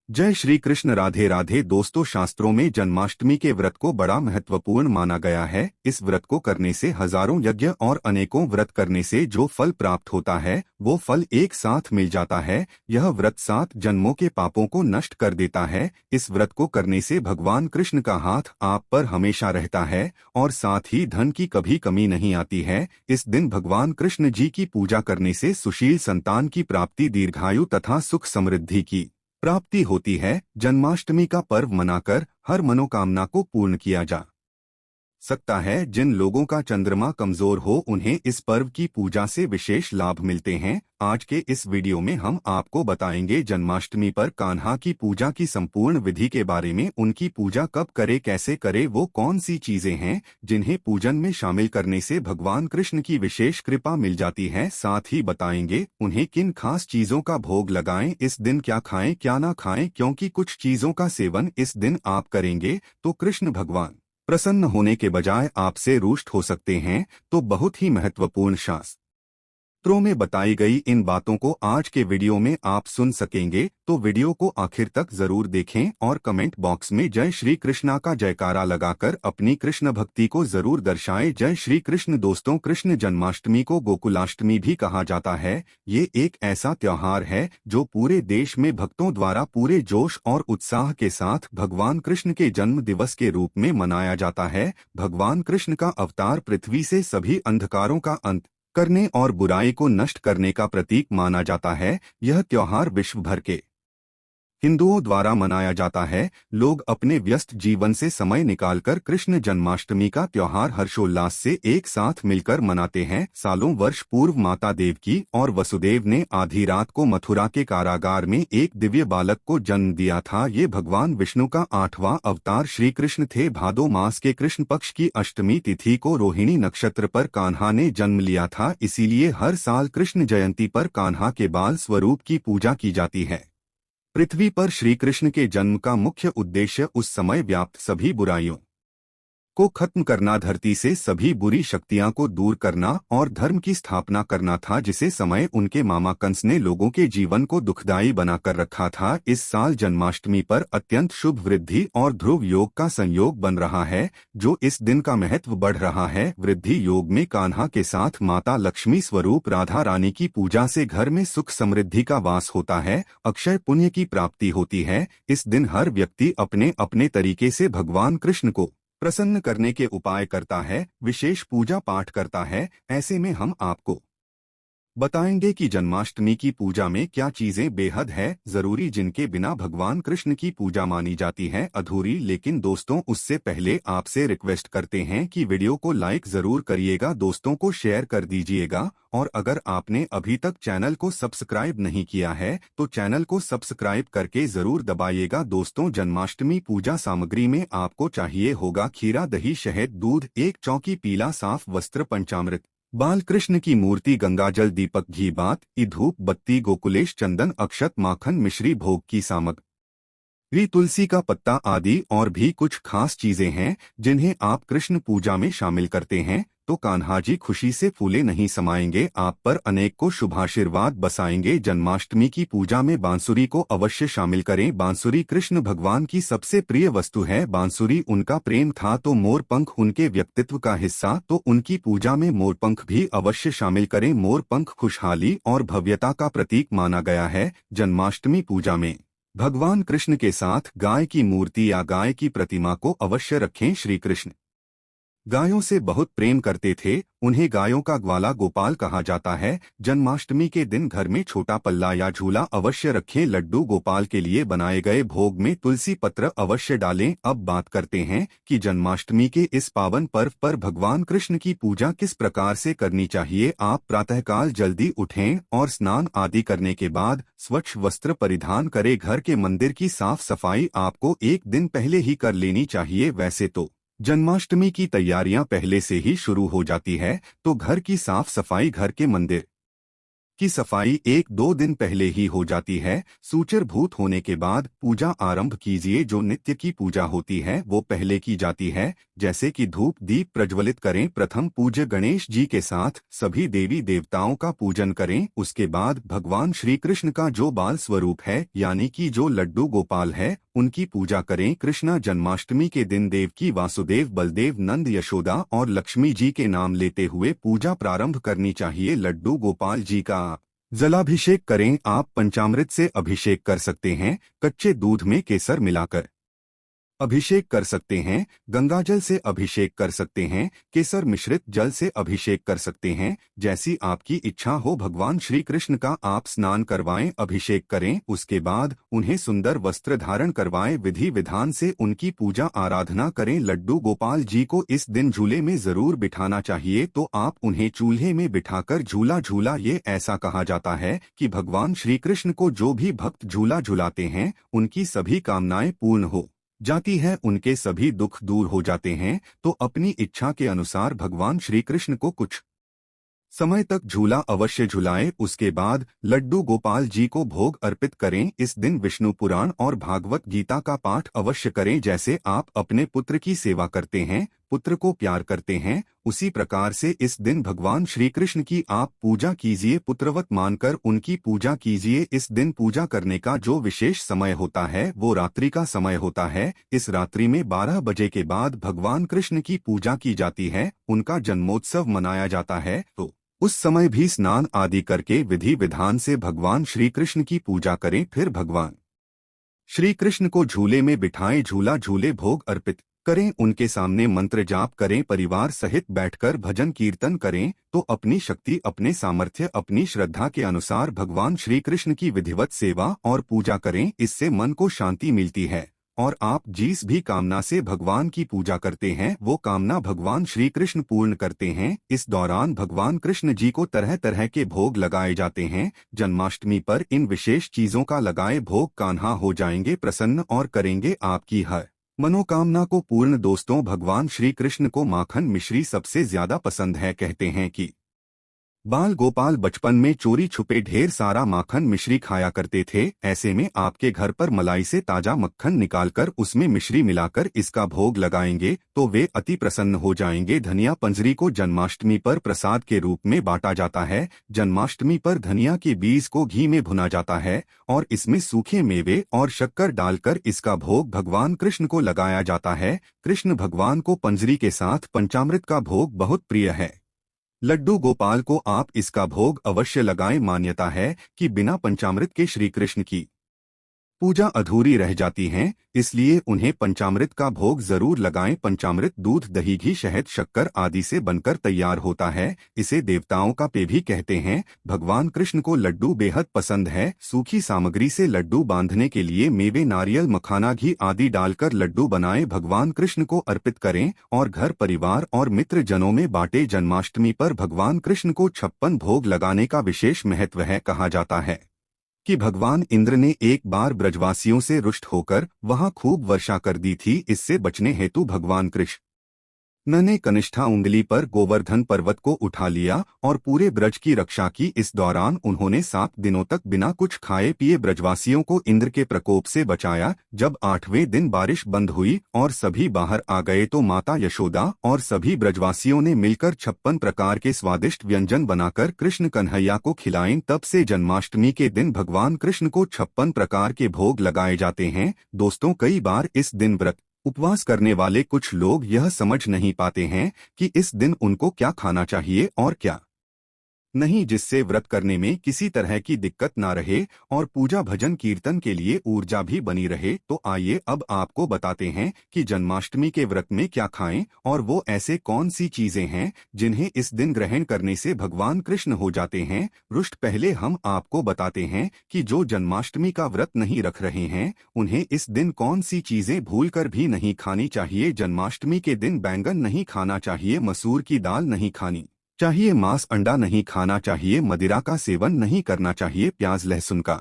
जय श्री कृष्ण। राधे राधे दोस्तों, शास्त्रों में जन्माष्टमी के व्रत को बड़ा महत्वपूर्ण माना गया है। इस व्रत को करने से हजारों यज्ञ और अनेकों व्रत करने से जो फल प्राप्त होता है वो फल एक साथ मिल जाता है। यह व्रत 7 जन्मों के पापों को नष्ट कर देता है। इस व्रत को करने से भगवान कृष्ण का हाथ आप पर हमेशा रहता है और साथ ही धन की कभी कमी नहीं आती है। इस दिन भगवान कृष्ण जी की पूजा करने से सुशील संतान की प्राप्ति, दीर्घायु तथा सुख समृद्धि की प्राप्ति होती है। जन्माष्टमी का पर्व मनाकर हर मनोकामना को पूर्ण किया जा सकता है। जिन लोगों का चंद्रमा कमजोर हो उन्हें इस पर्व की पूजा से विशेष लाभ मिलते हैं। आज के इस वीडियो में हम आपको बताएंगे जन्माष्टमी पर कान्हा की पूजा की संपूर्ण विधि के बारे में। उनकी पूजा कब करे, कैसे करे, वो कौन सी चीजें हैं जिन्हें पूजन में शामिल करने से भगवान कृष्ण की विशेष कृपा मिल जाती है। साथ ही बताएंगे उन्हें किन खास चीजों का भोग लगाएं, इस दिन क्या खाएं क्या ना खाएं, क्योंकि कुछ चीजों का सेवन इस दिन आप करेंगे तो कृष्ण भगवान प्रसन्न होने के बजाय आपसे रुष्ट हो सकते हैं। तो बहुत ही महत्वपूर्ण शास्त्रों में बताई गई इन बातों को आज के वीडियो में आप सुन सकेंगे, तो वीडियो को आखिर तक जरूर देखें और कमेंट बॉक्स में जय श्री कृष्णा का जयकारा लगाकर अपनी कृष्ण भक्ति को जरूर दर्शाएं। जय श्री कृष्ण। दोस्तों, कृष्ण जन्माष्टमी को गोकुलाष्टमी भी कहा जाता है। ये एक ऐसा त्योहार है जो पूरे देश में भक्तों द्वारा पूरे जोश और उत्साह के साथ भगवान कृष्ण के जन्म दिवस के रूप में मनाया जाता है। भगवान कृष्ण का अवतार पृथ्वी से सभी अंधकारों का अंत करने और बुराई को नष्ट करने का प्रतीक माना जाता है। यह त्योहार विश्व भर के हिंदुओं द्वारा मनाया जाता है। लोग अपने व्यस्त जीवन से समय निकालकर कृष्ण जन्माष्टमी का त्योहार हर्षोल्लास से एक साथ मिलकर मनाते हैं। सालों वर्ष पूर्व माता देवकी और वसुदेव ने आधी रात को मथुरा के कारागार में एक दिव्य बालक को जन्म दिया था। ये भगवान विष्णु का 8वां अवतार श्री कृष्ण थे। भादो मास के कृष्ण पक्ष की अष्टमी तिथि को रोहिणी नक्षत्र पर कान्हा ने जन्म लिया था। इसीलिए हर साल कृष्ण जयंती पर कान्हा के बाल स्वरूप की पूजा की जाती है। पृथ्वी पर श्री कृष्ण के जन्म का मुख्य उद्देश्य उस समय व्याप्त सभी बुराइयों को खत्म करना, धरती से सभी बुरी शक्तियां को दूर करना और धर्म की स्थापना करना था, जिसे समय उनके मामा कंस ने लोगों के जीवन को दुखदायी बनाकर रखा था। इस साल जन्माष्टमी पर अत्यंत शुभ वृद्धि और ध्रुव योग का संयोग बन रहा है, जो इस दिन का महत्व बढ़ रहा है। वृद्धि योग में कान्हा के साथ माता लक्ष्मी स्वरूप राधा रानी की पूजा से घर में सुख समृद्धि का वास होता है, अक्षय पुण्य की प्राप्ति होती है। इस दिन हर व्यक्ति अपने अपने तरीके से भगवान कृष्ण को प्रसन्न करने के उपाय करता है, विशेष पूजा पाठ करता है। ऐसे में हम आपको बताएंगे कि जन्माष्टमी की पूजा में क्या चीजें बेहद है जरूरी, जिनके बिना भगवान कृष्ण की पूजा मानी जाती है अधूरी। लेकिन दोस्तों, उससे पहले आपसे रिक्वेस्ट करते हैं कि वीडियो को लाइक जरूर करिएगा, दोस्तों को शेयर कर दीजिएगा, और अगर आपने अभी तक चैनल को सब्सक्राइब नहीं किया है तो चैनल को सब्सक्राइब करके जरूर दबाइएगा। दोस्तों, जन्माष्टमी पूजा सामग्री में आपको चाहिए होगा खीरा, दही, शहद, दूध, 1 चौकी पीला साफ वस्त्र, पंचामृत, बाल कृष्ण की मूर्ति, गंगाजल, दीपक, घी, बात, धूप बत्ती, गोकुलेश, चंदन, अक्षत, माखन, मिश्री, भोग की सामग्री, तुलसी का पत्ता आदि और भी कुछ खास चीजें हैं जिन्हें आप कृष्ण पूजा में शामिल करते हैं तो कान्हा जी खुशी से फूले नहीं समाएंगे, आप पर अनेक को शुभाशीर्वाद बसाएंगे। जन्माष्टमी की पूजा में बांसुरी को अवश्य शामिल करें। बांसुरी कृष्ण भगवान की सबसे प्रिय वस्तु है। बांसुरी उनका प्रेम था तो मोरपंख उनके व्यक्तित्व का हिस्सा, तो उनकी पूजा में मोरपंख भी अवश्य शामिल करें। मोरपंख खुशहाली और भव्यता का प्रतीक माना गया है। जन्माष्टमी पूजा में भगवान कृष्ण के साथ गाय की मूर्ति या गाय की प्रतिमा को अवश्य रखें। श्री कृष्ण गायों से बहुत प्रेम करते थे, उन्हें गायों का ग्वाला गोपाल कहा जाता है। जन्माष्टमी के दिन घर में छोटा पल्ला या झूला अवश्य रखें। लड्डू गोपाल के लिए बनाए गए भोग में तुलसी पत्र अवश्य डालें। अब बात करते हैं कि जन्माष्टमी के इस पावन पर्व पर भगवान कृष्ण की पूजा किस प्रकार से करनी चाहिए। आप प्रातःकाल जल्दी उठें और स्नान आदि करने के बाद स्वच्छ वस्त्र परिधान करें। घर के मंदिर की साफ सफाई आपको एक दिन पहले ही कर लेनी चाहिए। वैसे तो जन्माष्टमी की तैयारियां पहले से ही शुरू हो जाती है, तो घर की साफ सफाई, घर के मंदिर की सफाई 1-2 दिन पहले ही हो जाती है। सूचरभूत होने के बाद पूजा आरंभ कीजिए। जो नित्य की पूजा होती है वो पहले की जाती है, जैसे कि धूप दीप प्रज्वलित करें। प्रथम पूज्य गणेश जी के साथ सभी देवी देवताओं का पूजन करें। उसके बाद भगवान श्री कृष्ण का जो बाल स्वरूप है यानी कि जो लड्डू गोपाल है उनकी पूजा करें। कृष्णा जन्माष्टमी के दिन देवकी वासुदेव बलदेव नंद यशोदा और लक्ष्मी जी के नाम लेते हुए पूजा प्रारंभ करनी चाहिए। लड्डू गोपाल जी का जलाभिषेक करें। आप पंचामृत से अभिषेक कर सकते हैं, कच्चे दूध में केसर मिलाकर अभिषेक कर सकते हैं, गंगाजल से अभिषेक कर सकते हैं, केसर मिश्रित जल से अभिषेक कर सकते हैं, जैसी आपकी इच्छा हो। भगवान श्री कृष्ण का आप स्नान करवाएं, अभिषेक करें। उसके बाद उन्हें सुंदर वस्त्र धारण करवाएं, विधि विधान से उनकी पूजा आराधना करें। लड्डू गोपाल जी को इस दिन झूले में जरूर बिठाना चाहिए, तो आप उन्हें चूल्हे में बिठाकर झूला झूला। ये ऐसा कहा जाता है कि भगवान श्री कृष्ण को जो भी भक्त झूला झुलाते हैं उनकी सभी कामनाएं पूर्ण हो जाती है, उनके सभी दुख दूर हो जाते हैं। तो अपनी इच्छा के अनुसार भगवान श्री कृष्ण को कुछ समय तक झूला अवश्य झुलाएं। उसके बाद लड्डू गोपाल जी को भोग अर्पित करें। इस दिन विष्णु पुराण और भागवत गीता का पाठ अवश्य करें। जैसे आप अपने पुत्र की सेवा करते हैं, पुत्र को प्यार करते हैं, उसी प्रकार से इस दिन भगवान श्री कृष्ण की आप पूजा कीजिए, पुत्रवत मानकर उनकी पूजा कीजिए। इस दिन पूजा करने का जो विशेष समय होता है वो रात्रि का समय होता है। इस रात्रि में 12 बजे के बाद भगवान कृष्ण की पूजा की जाती है, उनका जन्मोत्सव मनाया जाता है। तो उस समय भी स्नान आदि करके विधि विधान से भगवान श्री कृष्ण की पूजा करें। फिर भगवान श्री कृष्ण को झूले में बिठाएं, झूला झूले भोग अर्पित करें, उनके सामने मंत्र जाप करें, परिवार सहित बैठकर भजन कीर्तन करें। तो अपनी शक्ति, अपने सामर्थ्य, अपनी श्रद्धा के अनुसार भगवान श्री कृष्ण की विधिवत सेवा और पूजा करें। इससे मन को शांति मिलती है और आप जिस भी कामना से भगवान की पूजा करते हैं वो कामना भगवान श्री कृष्ण पूर्ण करते हैं। इस दौरान भगवान कृष्ण जी को तरह तरह के भोग लगाए जाते हैं। जन्माष्टमी पर इन विशेष चीजों का लगाए भोग कान्हा हो जाएंगे प्रसन्न और करेंगे आपकी हर मनोकामना को पूर्ण। दोस्तों, भगवान श्री कृष्ण को माखन मिश्री सबसे ज्यादा पसंद है। कहते हैं कि बाल गोपाल बचपन में चोरी छुपे ढेर सारा माखन मिश्री खाया करते थे। ऐसे में आपके घर पर मलाई से ताजा मक्खन निकालकर उसमें मिश्री मिलाकर इसका भोग लगाएंगे तो वे अति प्रसन्न हो जाएंगे। धनिया पंजरी को जन्माष्टमी पर प्रसाद के रूप में बांटा जाता है। जन्माष्टमी पर धनिया के बीज को घी में भुना जाता है और इसमें सूखे मेवे और शक्कर डालकर इसका भोग भगवान कृष्ण को लगाया जाता है। कृष्ण भगवान को पंजरी के साथ पंचामृत का भोग बहुत प्रिय है। लड्डू गोपाल को आप इसका भोग अवश्य लगाएं। मान्यता है कि बिना पंचामृत के श्री कृष्ण की पूजा अधूरी रह जाती है, इसलिए उन्हें पंचामृत का भोग जरूर लगाएं। पंचामृत दूध, दही, घी, शहद, शक्कर आदि से बनकर तैयार होता है। इसे देवताओं का पेय भी कहते हैं। भगवान कृष्ण को लड्डू बेहद पसंद है। सूखी सामग्री से लड्डू बांधने के लिए मेवे, नारियल, मखाना, घी आदि डालकर लड्डू बनाएं, भगवान कृष्ण को अर्पित करें और घर परिवार और मित्र जनों में बांटे। जन्माष्टमी पर भगवान कृष्ण को 56 भोग लगाने का विशेष महत्व है। कहा जाता है कि भगवान इंद्र ने एक बार ब्रजवासियों से रुष्ट होकर वहां खूब वर्षा कर दी थी। इससे बचने हेतु भगवान कृष्ण ने कनिष्ठा उंगली पर गोवर्धन पर्वत को उठा लिया और पूरे ब्रज की रक्षा की। इस दौरान उन्होंने 7 दिनों तक बिना कुछ खाए पिए ब्रजवासियों को इंद्र के प्रकोप से बचाया। जब 8वें दिन बारिश बंद हुई और सभी बाहर आ गए तो माता यशोदा और सभी ब्रजवासियों ने मिलकर 56 प्रकार के स्वादिष्ट व्यंजन बनाकर कृष्ण कन्हैया को खिलाएं। तब से जन्माष्टमी के दिन भगवान कृष्ण को 56 प्रकार के भोग लगाए जाते हैं। दोस्तों, कई बार इस दिन व्रत उपवास करने वाले कुछ लोग यह समझ नहीं पाते हैं कि इस दिन उनको क्या खाना चाहिए और क्या नहीं, जिससे व्रत करने में किसी तरह की दिक्कत ना रहे और पूजा भजन कीर्तन के लिए ऊर्जा भी बनी रहे। तो आइए अब आपको बताते हैं कि जन्माष्टमी के व्रत में क्या खाएं और वो ऐसे कौन सी चीजें हैं जिन्हें इस दिन ग्रहण करने से भगवान कृष्ण हो जाते हैं रुष्ट। पहले हम आपको बताते हैं कि जो जन्माष्टमी का व्रत नहीं रख रहे हैं उन्हें इस दिन कौन सी चीजें भूलकर भी नहीं खानी चाहिए। जन्माष्टमी के दिन बैंगन नहीं खाना चाहिए, मसूर की दाल नहीं खानी चाहिए, मांस अंडा नहीं खाना चाहिए, मदिरा का सेवन नहीं करना चाहिए, प्याज लहसुन का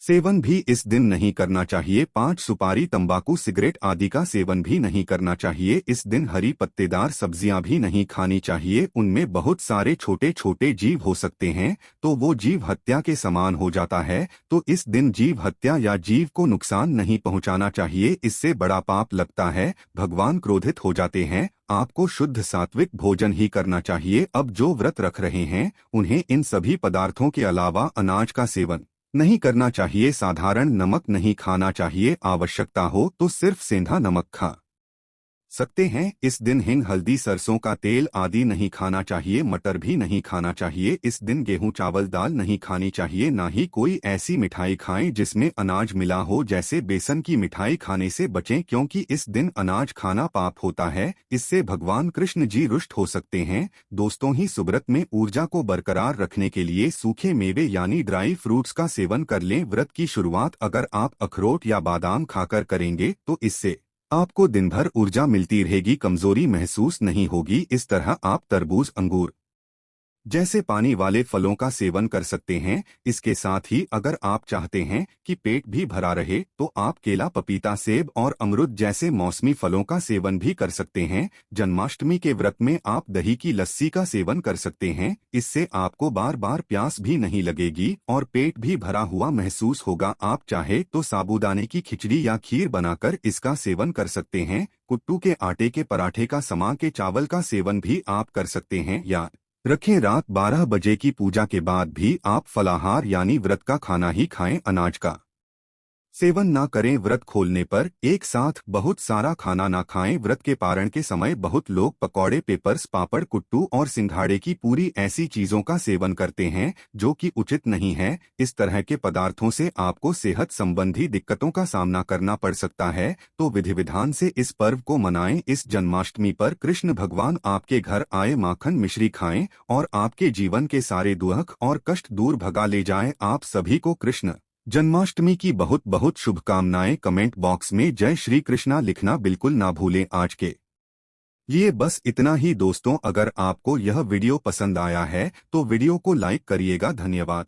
सेवन भी इस दिन नहीं करना चाहिए। 5 सुपारी, तंबाकू, सिगरेट आदि का सेवन भी नहीं करना चाहिए। इस दिन हरी पत्तेदार सब्जियां भी नहीं खानी चाहिए, उनमें बहुत सारे छोटे छोटे जीव हो सकते हैं, तो वो जीव हत्या के समान हो जाता है। तो इस दिन जीव हत्या या जीव को नुकसान नहीं पहुंचाना चाहिए, इससे बड़ा पाप लगता है, भगवान क्रोधित हो जाते हैं। आपको शुद्ध सात्विक भोजन ही करना चाहिए। अब जो व्रत रख रहे हैं उन्हें इन सभी पदार्थों के अलावा अनाज का सेवन नहीं करना चाहिए। साधारण नमक नहीं खाना चाहिए, आवश्यकता हो तो सिर्फ सेंधा नमक खा सकते हैं। इस दिन हिंग, हल्दी, सरसों का तेल आदि नहीं खाना चाहिए। मटर भी नहीं खाना चाहिए। इस दिन गेहूं, चावल, दाल नहीं खानी चाहिए। ना ही कोई ऐसी मिठाई खाएं जिसमें अनाज मिला हो, जैसे बेसन की मिठाई खाने से बचें, क्योंकि इस दिन अनाज खाना पाप होता है। इससे भगवान कृष्ण जी रुष्ट हो सकते हैं। दोस्तों, ही सुव्रत में ऊर्जा को बरकरार रखने के लिए सूखे मेवे यानी ड्राई फ्रूट्स का सेवन कर लें। व्रत की शुरुआत अगर आप अखरोट या बादाम खाकर करेंगे तो इससे आपको दिन भर ऊर्जा मिलती रहेगी, कमजोरी महसूस नहीं होगी। इस तरह आप तरबूज, अंगूर जैसे पानी वाले फलों का सेवन कर सकते हैं। इसके साथ ही अगर आप चाहते हैं कि पेट भी भरा रहे तो आप केला, पपीता, सेब और अमरूद जैसे मौसमी फलों का सेवन भी कर सकते हैं। जन्माष्टमी के व्रत में आप दही की लस्सी का सेवन कर सकते हैं। इससे आपको बार बार प्यास भी नहीं लगेगी और पेट भी भरा हुआ महसूस होगा। आप चाहे तो साबूदाने की खिचड़ी या खीर बनाकर इसका सेवन कर सकते हैं। कुट्टू के आटे के पराठे का, समा के चावल का सेवन भी आप कर सकते हैं। या रखें, रात 12 बजे की पूजा के बाद भी आप फलाहार यानी व्रत का खाना ही खाएं, अनाज का सेवन ना करें। व्रत खोलने पर एक साथ बहुत सारा खाना ना खाएं। व्रत के पारण के समय बहुत लोग पकौड़े, पेपर्स, पापड़, कुट्टू और सिंघाड़े की पूरी ऐसी चीजों का सेवन करते हैं जो कि उचित नहीं है। इस तरह के पदार्थों से आपको सेहत संबंधी दिक्कतों का सामना करना पड़ सकता है। तो विधि विधान से इस पर्व को मनाएं। इस जन्माष्टमी पर कृष्ण भगवान आपके घर आए, माखन मिश्री खाएं और आपके जीवन के सारे दुख और कष्ट दूर भगा ले जाएं। आप सभी को कृष्ण जन्माष्टमी की बहुत बहुत शुभकामनाएं। कमेंट बॉक्स में जय श्री कृष्णा लिखना बिल्कुल ना भूलें। आज के लिए बस इतना ही दोस्तों। अगर आपको यह वीडियो पसंद आया है तो वीडियो को लाइक करिएगा। धन्यवाद।